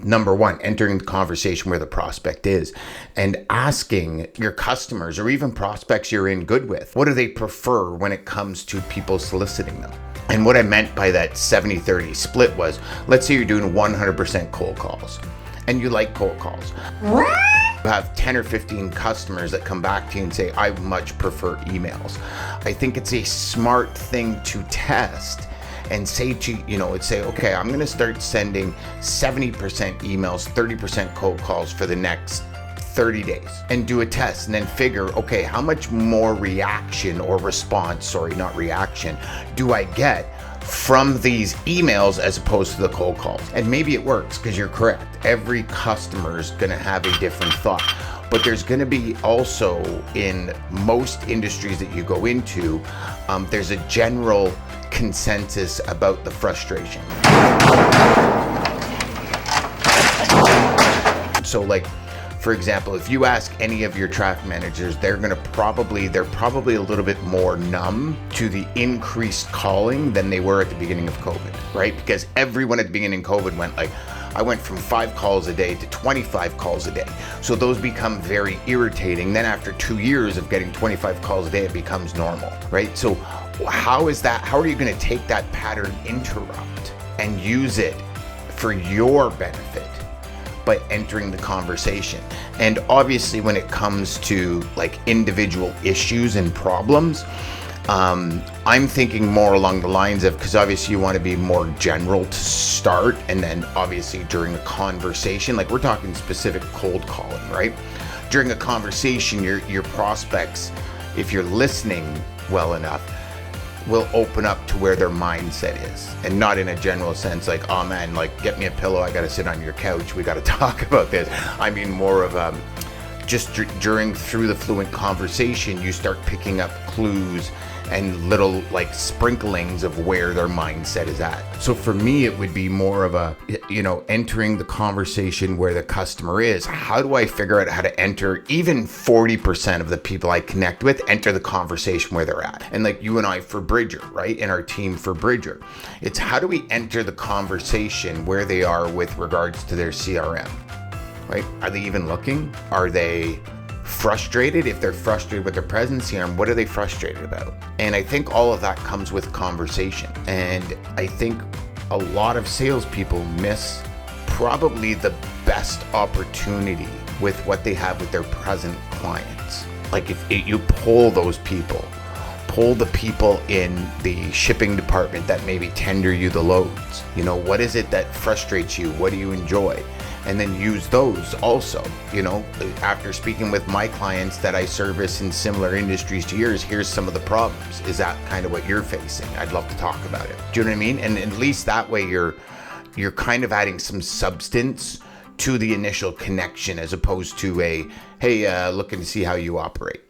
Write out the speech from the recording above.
Number one, entering the conversation where the prospect is and asking your customers or even prospects you're in good with, what do they prefer when it comes to people soliciting them? And what I meant by that 70-30 split was, let's say you're doing 100% cold calls and you like cold calls. You have 10 or 15 customers that come back to you and say, I much prefer emails. I think it's a smart thing to test and say okay, I'm going to start sending 70% emails, 30% cold calls for the next 30 days and do a test and then figure, okay, how much more reaction or response, not reaction, do I get from these emails as opposed to the cold calls? And maybe it works because you're correct. Every customer is going to have a different thought. But there's going to be also, in most industries that you go into, there's a general consensus about the frustration. So for example, if you ask any of your traffic managers, they're probably a little bit more numb to the increased calling than they were at the beginning of COVID, right? Because everyone at the beginning of COVID went I went from 5 calls a day to 25 calls a day. So those become very irritating. Then after 2 years of getting 25 calls a day, it becomes normal, right? So how are you going to take that pattern interrupt and use it for your benefit by entering the conversation? And obviously when it comes to individual issues and problems, I'm thinking more along the lines of, because obviously you want to be more general to start, and then obviously during a conversation, we're talking specific cold calling, right? During a conversation, your prospects, if you're listening well enough, will open up to where their mindset is, and not in a general sense oh man, get me a pillow, I gotta sit on your couch, we gotta talk about this. I mean more of just through the fluent conversation, you start picking up clues and little sprinklings of where their mindset is at. So for me, it would be more of entering the conversation where the customer is. How do I figure out how to enter even 40% of the people I connect with, enter the conversation where they're at? And you and I for Bridger, right? In our team for Bridger, it's how do we enter the conversation where they are with regards to their CRM, right? Are they even looking? Are they frustrated? If they're frustrated with their present CRM, what are they frustrated about? And I think all of that comes with conversation. And I think a lot of salespeople miss probably the best opportunity with what they have with their present clients. If you pull those people, pull the people in the shipping department that maybe tender you the loads. What is it that frustrates you? What do you enjoy? And then use those also, after speaking with my clients that I service in similar industries to yours, here's some of the problems. Is that kind of what you're facing? I'd love to talk about it. Do you know what I mean? And at least that way you're kind of adding some substance to the initial connection as opposed to hey, looking to see how you operate.